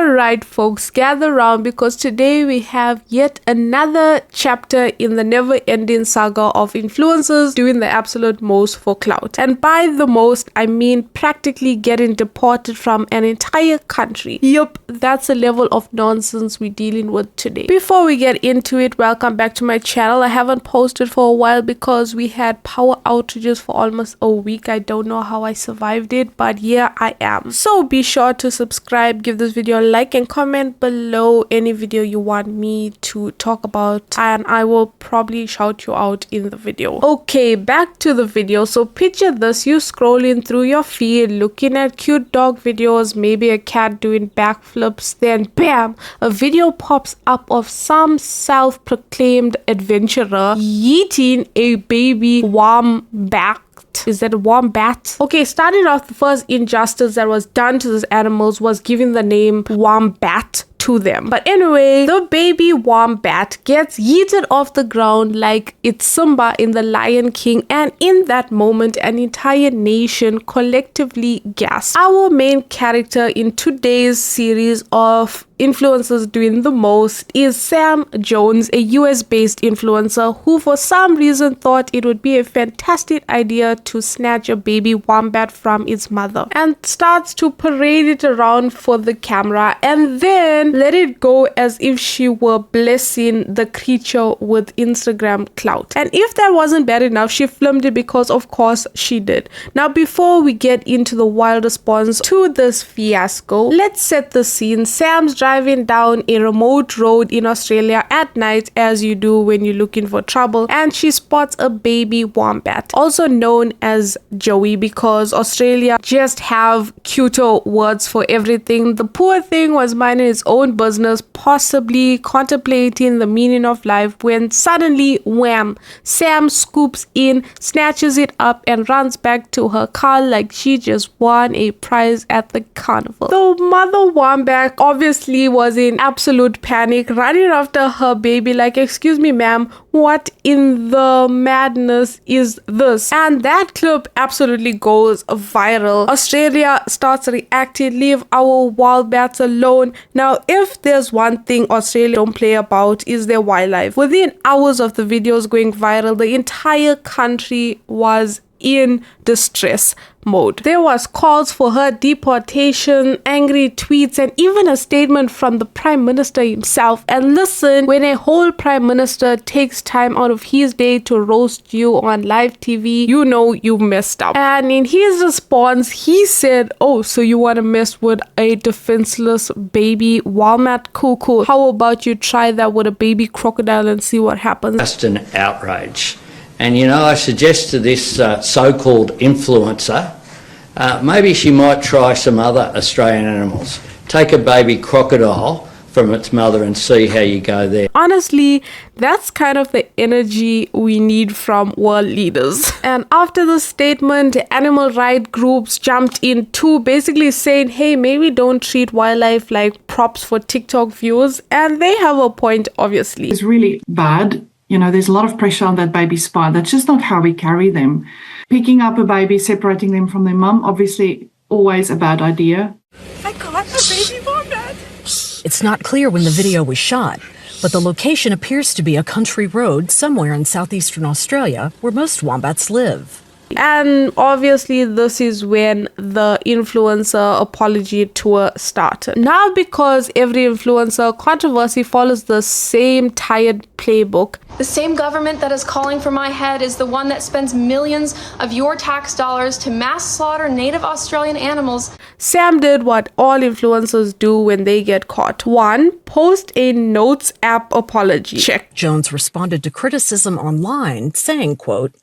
Alright folks, gather round because today we have yet another chapter in the never-ending saga of influencers doing the absolute most for clout. And by the most, I mean practically getting deported from an entire country. Yup, that's the level of nonsense we're dealing with today. Before we get into it, welcome back to my channel. I haven't posted for a while because we had power outages for almost a week. I don't know how I survived it, but yeah, I am. So be sure to subscribe, give this video a like, and comment below any video you want me to talk about, and I will probably shout you out in the video. Okay, back to the video. So picture this: you scrolling through your feed looking at cute dog videos, maybe a cat doing backflips, then bam, a video pops up of some self-proclaimed adventurer yeeting a baby wombat. Is that a wombat? Okay, starting off, the first injustice that was done to these animals was giving the name wombat to them. But anyway, the baby wombat gets yeeted off the ground like it's Simba in The Lion King, and in that moment an entire nation collectively gasped. Our main character in today's series of influencers doing the most is Sam Jones, a US based influencer who for some reason thought it would be a fantastic idea to snatch a baby wombat from its mother and starts to parade it around for the camera and then let it go as if she were blessing the creature with Instagram clout. And if that wasn't bad enough, she filmed it because of course she did. Now before we get into the wild response to this fiasco, let's set the scene. Sam's driving down a remote road in Australia at night, as you do when you're looking for trouble, and she spots a baby wombat, also known as Joey, because Australia just have cuter words for everything. The poor thing was minding its own business, possibly contemplating the meaning of life, when suddenly, wham, Sam scoops in, snatches it up, and runs back to her car like she just won a prize at the carnival. The mother wombat obviously was in absolute panic, running after her baby like, "Excuse me ma'am, what in the madness is this?" And that clip absolutely goes viral. Australia starts reacting, "Leave our wombats alone." Now if there's one thing Australia don't play about is their wildlife. Within hours of the videos going viral, the entire country was in distress mode. There was calls for her deportation, angry tweets, and even a statement from the Prime Minister himself. And listen, when a whole Prime Minister takes time out of his day to roast you on live TV, you know you messed up. And in his response, he said, "Oh, so you want to mess with a defenseless baby wombat? Cool. How about you try that with a baby crocodile and see what happens?" Just an outrage. And you know, I suggest to this so-called influencer, maybe she might try some other Australian animals. Take a baby crocodile from its mother and see how you go there. Honestly, that's kind of the energy we need from world leaders. And after the statement, animal rights groups jumped in too, basically saying, hey, maybe don't treat wildlife like props for TikTok views. And they have a point, obviously. It's really bad. You know, there's a lot of pressure on that baby's spine. That's just not how we carry them. Picking up a baby, separating them from their mum, obviously always a bad idea. I caught a baby wombat. It's not clear when the video was shot, but the location appears to be a country road somewhere in southeastern Australia where most wombats live. And obviously this is when the influencer apology tour started. Now because every influencer controversy follows the same tired playbook. The same government that is calling for my head is the one that spends millions of your tax dollars to mass slaughter native Australian animals. Sam did what all influencers do when they get caught. 1. Post a Notes app apology. Check. Jones responded to criticism online saying, quote,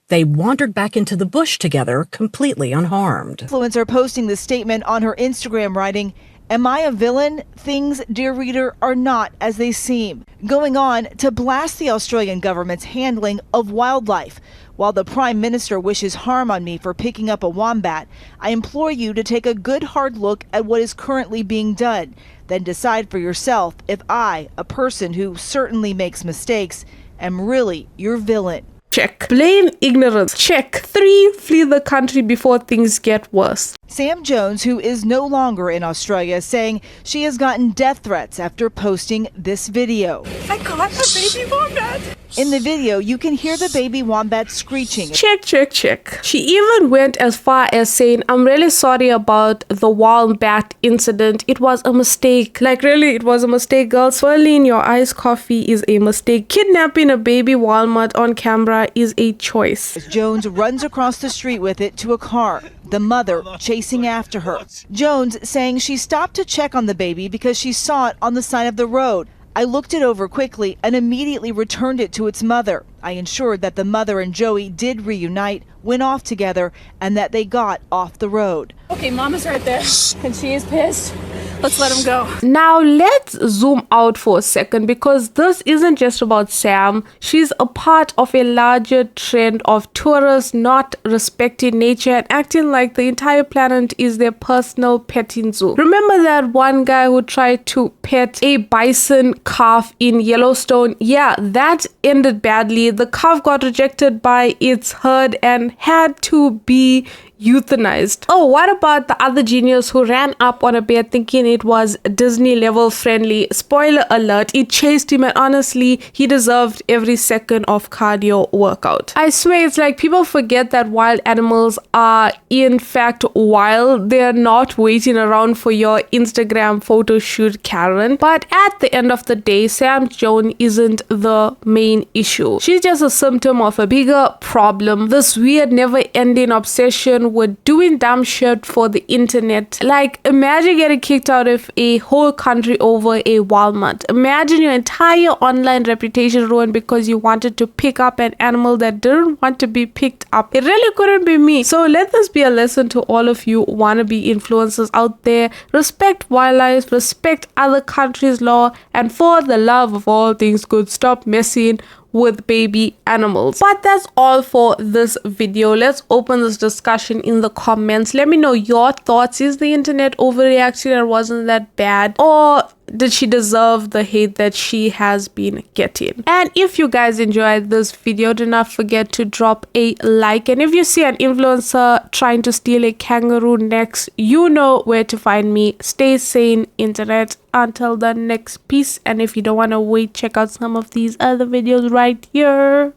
"They wandered back into the bush together, completely unharmed." Influencer posting the statement on her Instagram, writing, "Am I a villain? Things, dear reader, are not as they seem." Going on to blast the Australian government's handling of wildlife. "While the Prime Minister wishes harm on me for picking up a wombat, I implore you to take a good hard look at what is currently being done. Then decide for yourself if I, a person who certainly makes mistakes, am really your villain." Check. Blame ignorance. Check. 3. Flee the country before things get worse. Sam Jones, who is no longer in Australia, saying she has gotten death threats after posting this video. I got a baby wombat. In the video, you can hear the baby wombat screeching. Check, check, check. She even went as far as saying, I'm really sorry about the wombat incident. It was a mistake. Like, really, it was a mistake, girl. Swirling your iced coffee is a mistake. Kidnapping a baby walnut on camera is a choice. Jones runs across the street with it to a car, the mother chasing after her. Jones saying she stopped to check on the baby because she saw it on the side of the road. I looked it over quickly and immediately returned it to its mother. I ensured that the mother and Joey did reunite, went off together, and that they got off the road. Okay, Mama's right there, and she is pissed. Let's let him go. Now let's zoom out for a second, because this isn't just about Sam. She's a part of a larger trend of tourists not respecting nature and acting like the entire planet is their personal petting zoo. Remember that one guy who tried to pet a bison calf in Yellowstone? Yeah, that ended badly. The calf got rejected by its herd and had to be euthanized. Oh, what about the other genius who ran up on a bear thinking it was Disney level friendly? Spoiler alert, it chased him, and honestly, he deserved every second of cardio workout. I swear, it's like people forget that wild animals are in fact wild. They're not waiting around for your Instagram photo shoot, Karen. But at the end of the day, Sam Jones isn't the main issue. She's just a symptom of a bigger problem. This weird never-ending obsession with doing dumb shit for the internet. Like, imagine getting kicked out of a whole country over a walnut. Imagine your entire online reputation ruined because you wanted to pick up an animal that didn't want to be picked up. It really couldn't be me. So let this be a lesson to all of you wannabe influencers out there. Respect wildlife, respect other countries' law, and for the love of all things good, stop messing with baby animals. But that's all for this video. Let's open this discussion in the comments. Let me know your thoughts. Is the internet overreacting and wasn't that bad, or did she deserve the hate that she has been getting? And if you guys enjoyed this video, do not forget to drop a like. And if you see an influencer trying to steal a kangaroo next, you know where to find me. Stay sane, internet. Until the next piece. And if you don't want to wait, check out some of these other videos right here.